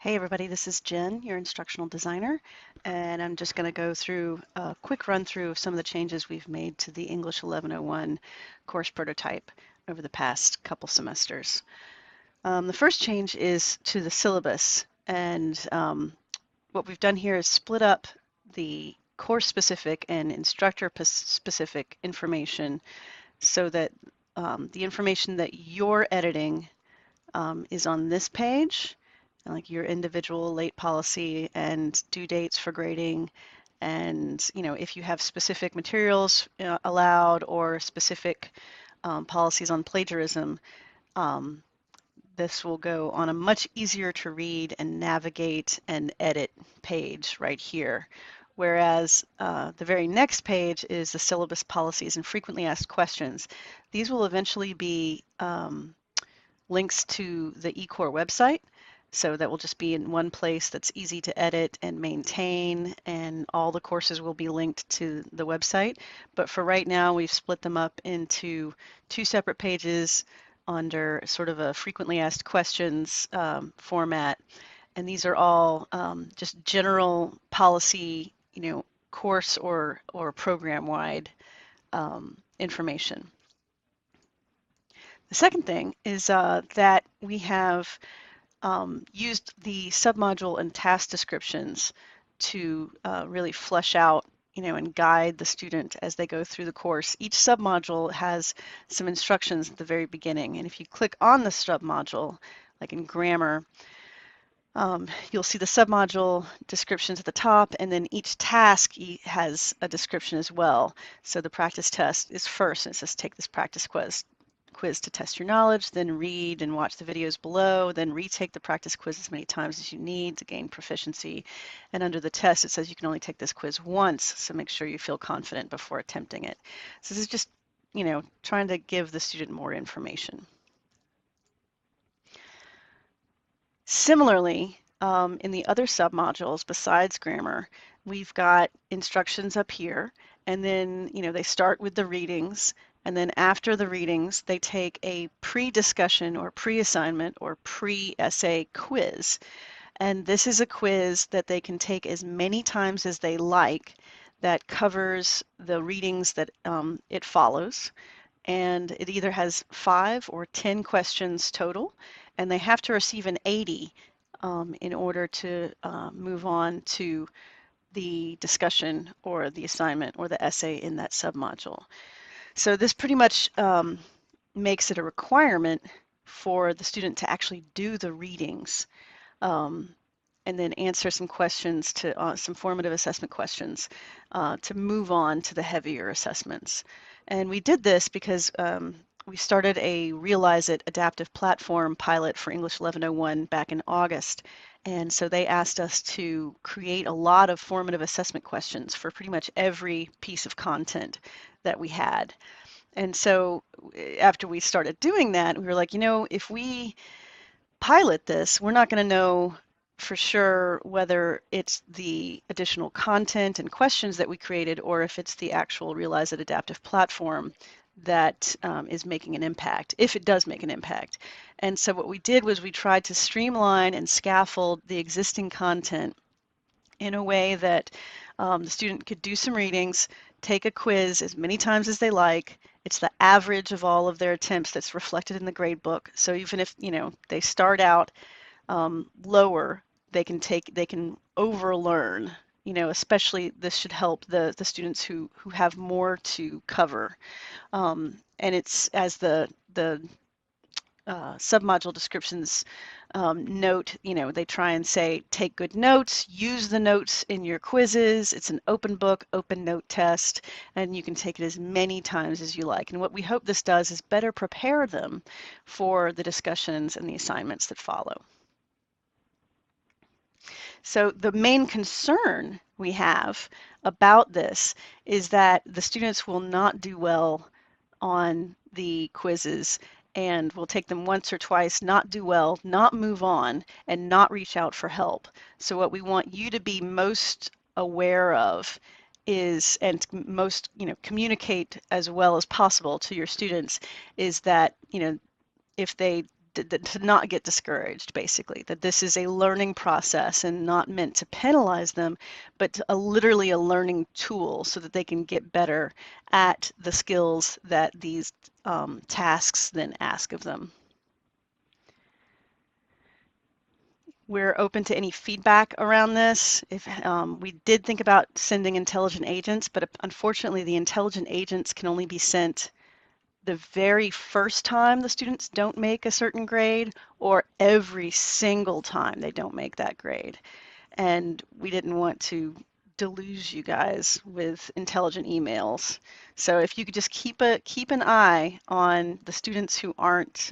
Hey everybody, this is Jen, your instructional designer, and I'm just going to go through a quick run through of some of the changes we've made to the English 1101 course prototype over the past couple semesters. The first change is to the syllabus, and what we've done here is split up the course-specific and instructor-specific information so that the information that you're editing is on this page, like your individual late policy and due dates for grading. And, if you have specific materials allowed or specific policies on plagiarism, um, this will go on a much easier to read and navigate and edit page right here. Whereas the very next page is the syllabus policies and frequently asked questions. These will eventually be links to the eCore website. So that will just be in one place that's easy to edit and maintain, and all the courses will be linked to the website. But for right now, we've split them up into two separate pages under sort of a frequently asked questions format. And these are all just general policy, course or program-wide information. The second thing is that we have used the submodule and task descriptions to really flesh out, and guide the student as they go through the course. Each submodule has some instructions at the very beginning, and if you click on the submodule, like in grammar, you'll see the submodule descriptions at the top, and then each task has a description as well. So the practice test is first, and it says take this practice quiz to test your knowledge, then read and watch the videos below, then retake the practice quiz as many times as you need to gain proficiency. And under the test, it says you can only take this quiz once, so make sure you feel confident before attempting it. So this is just, trying to give the student more information. Similarly, in the other submodules besides grammar, we've got instructions up here, and then, they start with the readings, and then after the readings, they take a pre-discussion or pre-assignment or pre-essay quiz. And this is a quiz that they can take as many times as they like that covers the readings that it follows. And it either has 5 or 10 questions total, and they have to receive an 80 in order to move on to the discussion or the assignment or the essay in that submodule. So this pretty much makes it a requirement for the student to actually do the readings and then answer some questions to some formative assessment questions to move on to the heavier assessments. And we did this because we started a Realize It adaptive platform pilot for English 1101 back in August. And so they asked us to create a lot of formative assessment questions for pretty much every piece of content that we had. And so after we started doing that, we were like, if we pilot this, we're not going to know for sure whether it's the additional content and questions that we created or if it's the actual Realize It adaptive platform that is making an impact, if it does make an impact. And so what we did was we tried to streamline and scaffold the existing content in a way that the student could do some readings, take a quiz as many times as they like. It's the average of all of their attempts that's reflected in the grade book. So even if they start out lower, they can overlearn. Especially this should help the students who have more to cover. And it's as the submodule descriptions note, they try and say, take good notes, use the notes in your quizzes. It's an open book, open note test, and you can take it as many times as you like. And what we hope this does is better prepare them for the discussions and the assignments that follow. So the main concern we have about this is that the students will not do well on the quizzes and will take them once or twice, not do well, not move on, and not reach out for help. So what we want you to be most aware of is, and most, communicate as well as possible to your students, is that, if they to not get discouraged, basically, that this is a learning process and not meant to penalize them, but literally a learning tool so that they can get better at the skills that these tasks then ask of them. We're open to any feedback around this. If we did think about sending intelligent agents, but unfortunately the intelligent agents can only be sent the very first time the students don't make a certain grade, or every single time they don't make that grade. And we didn't want to deluge you guys with intelligent emails. So if you could just keep an eye on the students who aren't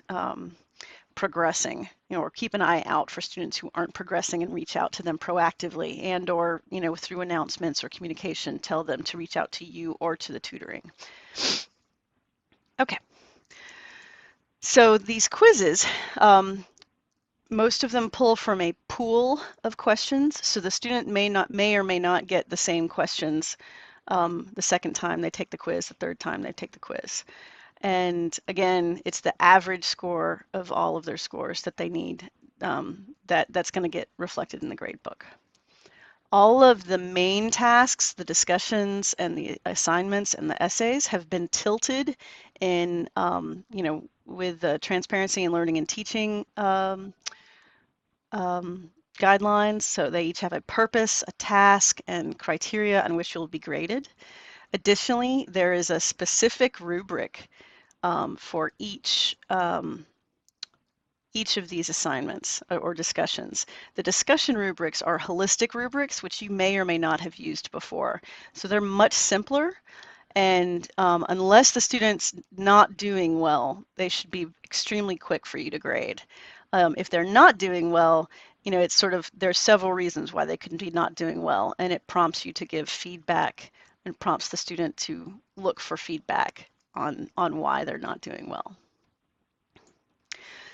progressing, or keep an eye out for students who aren't progressing and reach out to them proactively, and or through announcements or communication, tell them to reach out to you or to the tutoring. Okay. So these quizzes, most of them pull from a pool of questions. So the student may or may not get the same questions the second time they take the quiz, the third time they take the quiz. And again, it's the average score of all of their scores that they need that's going to get reflected in the grade book. All of the main tasks, the discussions and the assignments and the essays have been tilted in, with the transparency in learning and teaching guidelines. So they each have a purpose, a task, and criteria on which you'll be graded. Additionally, there is a specific rubric for each of these assignments or discussions. The discussion rubrics are holistic rubrics, which you may or may not have used before. So they're much simpler, and unless the student's not doing well, they should be extremely quick for you to grade. If they're not doing well, it's sort of, there's several reasons why they could be not doing well, and it prompts you to give feedback and prompts the student to look for feedback on why they're not doing well.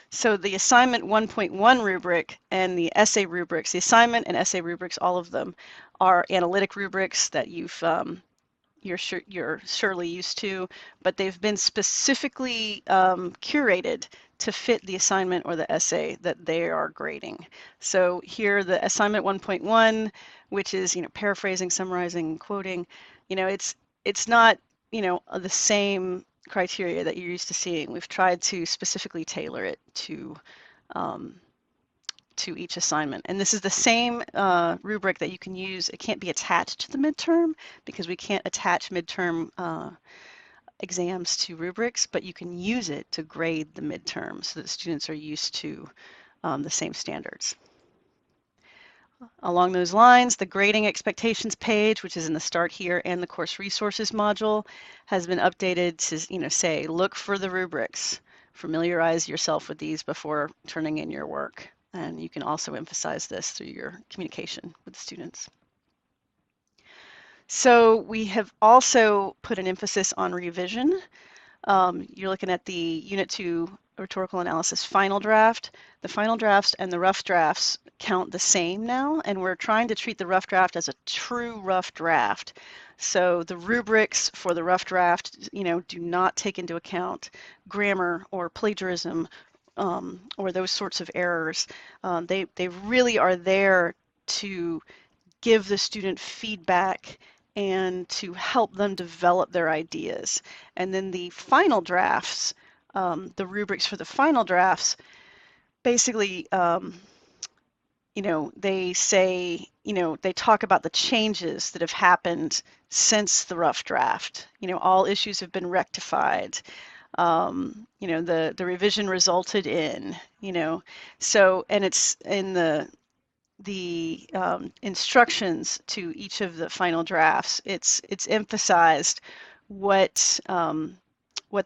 So the assignment 1.1 rubric and the essay rubrics, the assignment and essay rubrics, all of them are analytic rubrics that you're surely used to, but they've been specifically curated to fit the assignment or the essay that they are grading. So here, the assignment 1.1, which is paraphrasing, summarizing, quoting, it's not the same criteria that you're used to seeing. We've tried to specifically tailor it to each assignment. And this is the same rubric that you can use. It can't be attached to the midterm because we can't attach midterm exams to rubrics, but you can use it to grade the midterm so that students are used to the same standards. Along those lines, the grading expectations page, which is in the Start Here and the Course Resources module, has been updated to say, look for the rubrics. Familiarize yourself with these before turning in your work. And you can also emphasize this through your communication with the students. So we have also put an emphasis on revision. You're looking at the Unit 2 Rhetorical Analysis final draft. The final drafts and the rough drafts count the same now, and we're trying to treat the rough draft as a true rough draft. So the rubrics for the rough draft, do not take into account grammar or plagiarism or those sorts of errors. They really are there to give the student feedback and to help them develop their ideas. And then the final drafts, the rubrics for the final drafts, basically, they say, they talk about the changes that have happened since the rough draft. All issues have been rectified. The revision resulted in, so, and it's in the instructions to each of the final drafts. It's emphasized what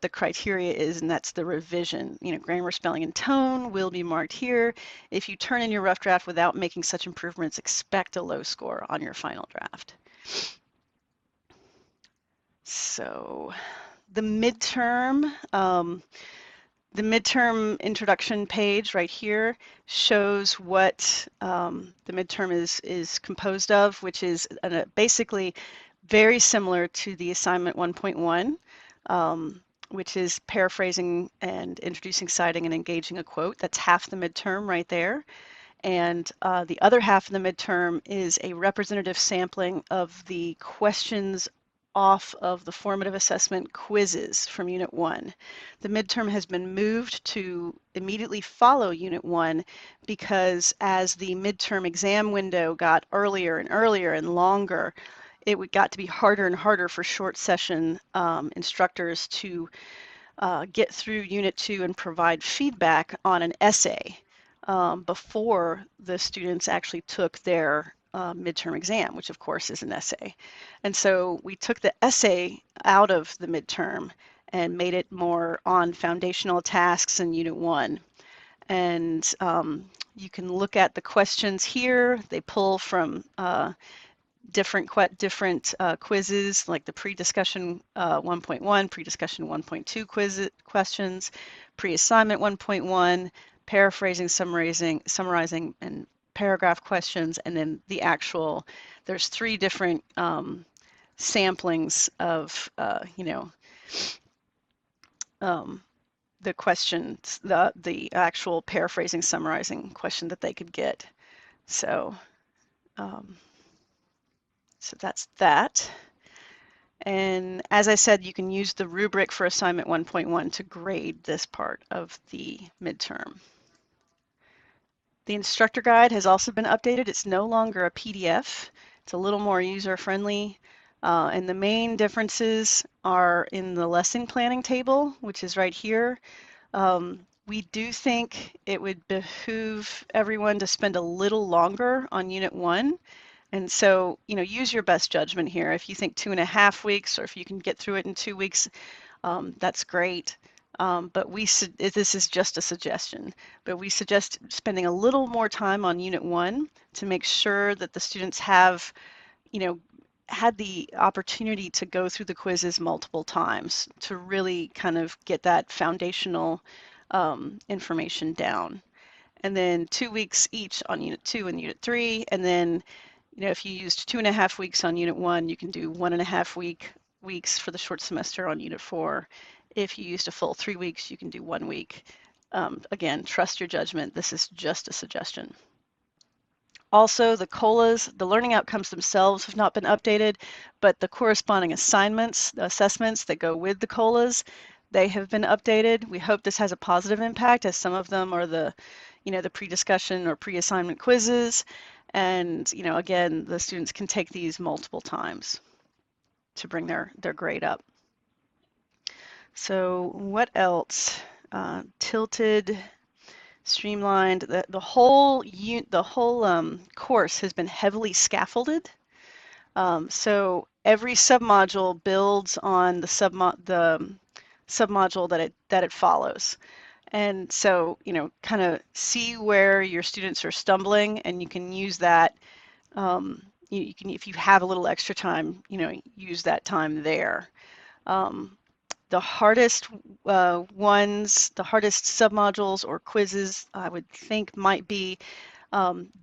the criteria is, and that's the revision. Grammar, spelling, and tone will be marked here. If you turn in your rough draft without making such improvements, expect a low score on your final draft. So the midterm, introduction page right here shows what the midterm is composed of, which is basically very similar to the assignment 1.1. which is paraphrasing and introducing, citing, and engaging a quote. That's half the midterm right there. And the other half of the midterm is a representative sampling of the questions off of the formative assessment quizzes from Unit 1. The midterm has been moved to immediately follow Unit 1 because as the midterm exam window got earlier and earlier and longer, it got to be harder and harder for short session instructors to get through Unit 2 and provide feedback on an essay before the students actually took their midterm exam, which of course is an essay. And so we took the essay out of the midterm and made it more on foundational tasks in Unit 1. And you can look at the questions here. They pull from different quizzes like the pre-discussion 1.1, pre-discussion 1.2 questions, pre-assignment 1.1, paraphrasing, summarizing, and paragraph questions, and then the actual. There's 3 different samplings of the questions, the actual paraphrasing, summarizing question that they could get. So. So that's that. And as I said, you can use the rubric for assignment 1.1 to grade this part of the midterm. The instructor guide has also been updated. It's no longer a PDF. It's a little more user-friendly. And the main differences are in the lesson planning table, which is right here. We do think it would behoove everyone to spend a little longer on Unit 1. And so, use your best judgment here. If you think 2.5 weeks, or if you can get through it in 2 weeks, that's great. But this is just a suggestion. But we suggest spending a little more time on Unit 1 to make sure that the students have, had the opportunity to go through the quizzes multiple times to really kind of get that foundational information down. And then 2 weeks each on Unit 2 and Unit 3, and then if you used 2.5 weeks on Unit 1, you can do 1.5 weeks for the short semester on Unit 4. If you used a full 3 weeks, you can do 1 week. Again, trust your judgment. This is just a suggestion. Also, the COLAs, the learning outcomes themselves have not been updated, but the corresponding assignments, the assessments that go with the COLAs, they have been updated. We hope this has a positive impact, as some of them are the pre-discussion or pre-assignment quizzes. And, again, the students can take these multiple times to bring their grade up. So what else? Tilted, streamlined. The whole course has been heavily scaffolded. So every submodule builds on the submodule that it follows. And so, kind of see where your students are stumbling, and you can use that. You can, if you have a little extra time, use that time there. The hardest ones, the hardest submodules or quizzes, I would think might be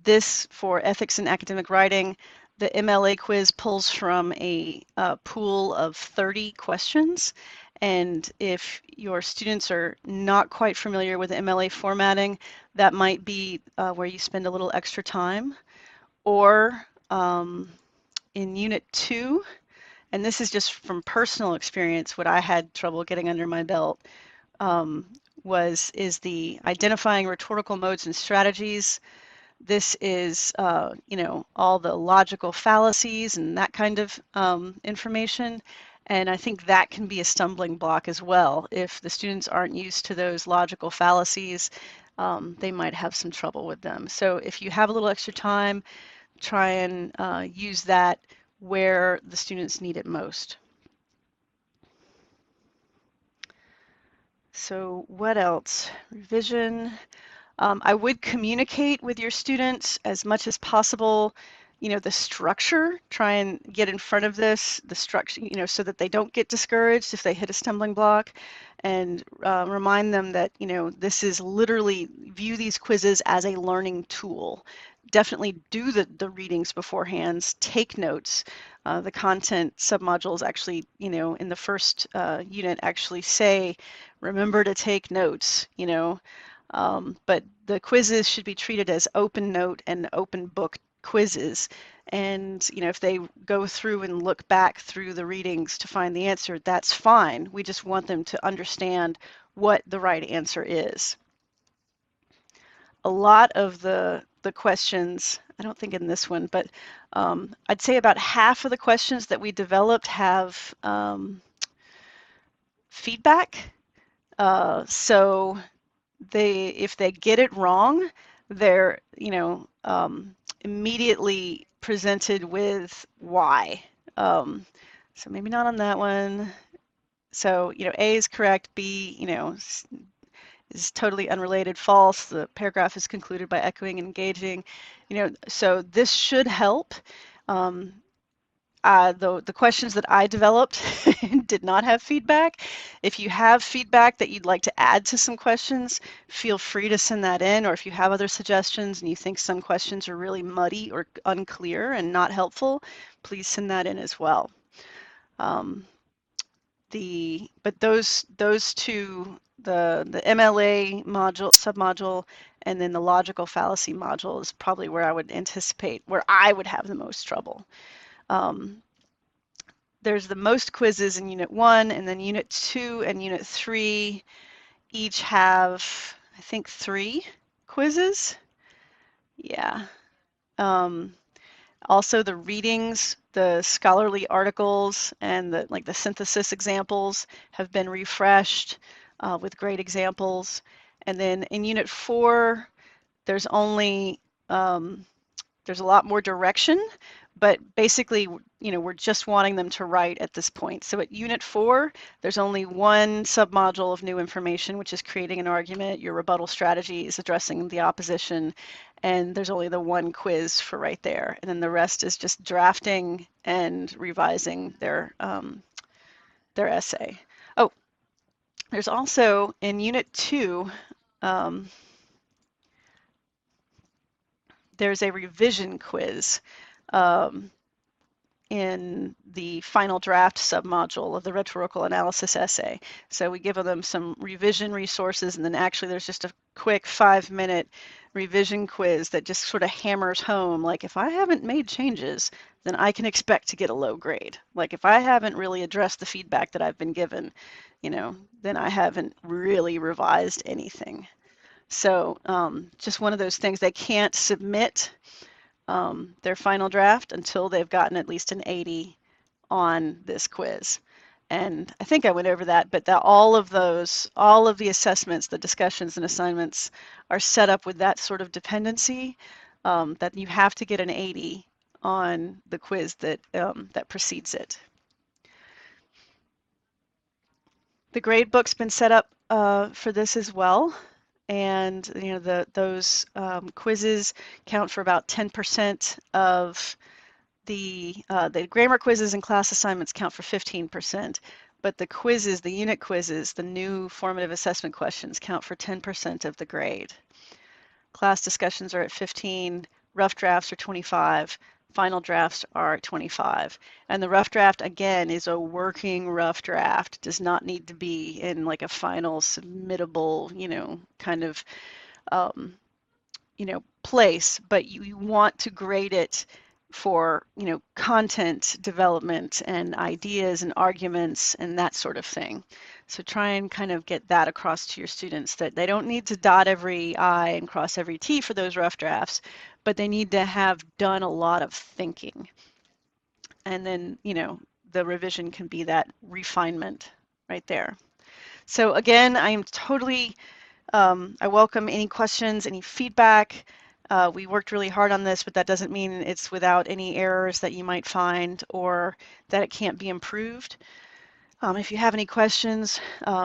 this for ethics and academic writing. The MLA quiz pulls from a pool of 30 questions. And if your students are not quite familiar with MLA formatting, that might be where you spend a little extra time. Or in Unit 2, and this is just from personal experience, what I had trouble getting under my belt is the identifying rhetorical modes and strategies. This is, all the logical fallacies and that kind of information. And I think that can be a stumbling block as well. If the students aren't used to those logical fallacies, they might have some trouble with them. So if you have a little extra time, try and use that where the students need it most. So what else? Revision. I would communicate with your students as much as possible, the structure, try and get in front of this, the structure, so that they don't get discouraged if they hit a stumbling block, and remind them that, this is literally, view these quizzes as a learning tool. definitely do the readings beforehand, take notes. The content submodules actually, in the first unit actually say, remember to take notes, but the quizzes should be treated as open note and open book quizzes. And, if they go through and look back through the readings to find the answer, that's fine. We just want them to understand what the right answer is. A lot of the questions, I don't think in this one, but I'd say about half of the questions that we developed have feedback. So if they get it wrong, they're immediately presented with why. So maybe not on that one. So A is correct, B is totally unrelated, false. The paragraph is concluded by echoing and engaging. So this should help. The questions that I developed did not have feedback. If you have feedback that you'd like to add to some questions, feel free to send that in, or if you have other suggestions and you think some questions are really muddy or unclear and not helpful, please send that in as well. But those two, the MLA module, submodule, and then the logical fallacy module is probably where I would anticipate, where I would have the most trouble. There's the most quizzes in Unit 1, and then Unit 2 and Unit 3 each have, I think, 3 quizzes. Yeah. Also the readings, the scholarly articles, and the synthesis examples have been refreshed with great examples. And then in Unit 4, there's only there's a lot more direction, but basically, we're just wanting them to write at this point. So at Unit 4, there's only one submodule of new information, which is creating an argument. Your rebuttal strategy is addressing the opposition, and there's only the one quiz for right there. And then the rest is just drafting and revising their essay. Oh, there's also in Unit 2, there's a revision quiz. In the final draft submodule of the rhetorical analysis essay. So we give them some revision resources, and then actually there's just a quick 5-minute revision quiz that just sort of hammers home, like, if I haven't made changes, then I can expect to get a low grade. Like, if I haven't really addressed the feedback that I've been given, then I haven't really revised anything. So just one of those things. They can't submit their final draft until they've gotten at least an 80 on this quiz. And I think I went over that, but all of the assessments, the discussions and assignments are set up with that sort of dependency, that you have to get an 80 on the quiz that precedes it. The grade book's been set up for this as well. And those quizzes count for about 10% of the grammar quizzes and class assignments count for 15%, but the quizzes, the unit quizzes, the new formative assessment questions count for 10% of the grade. Class discussions are at 15, rough drafts are 25, final drafts are 25. And the rough draft, again, is a working rough draft, does not need to be in like a final submittable, kind of, place, but you want to grade it for, content development and ideas and arguments and that sort of thing. So try and kind of get that across to your students, that they don't need to dot every I and cross every T for those rough drafts, but they need to have done a lot of thinking. And then, the revision can be that refinement right there. So again, I am totally, I welcome any questions, any feedback. We worked really hard on this, but that doesn't mean it's without any errors that you might find or that it can't be improved. If you have any questions,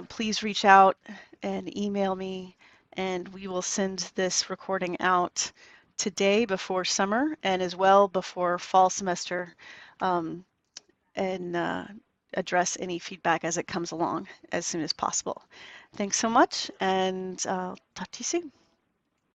please reach out and email me, and we will send this recording out today before summer and as well before fall semester, and address any feedback as it comes along as soon as possible. Thanks so much, and talk to you soon.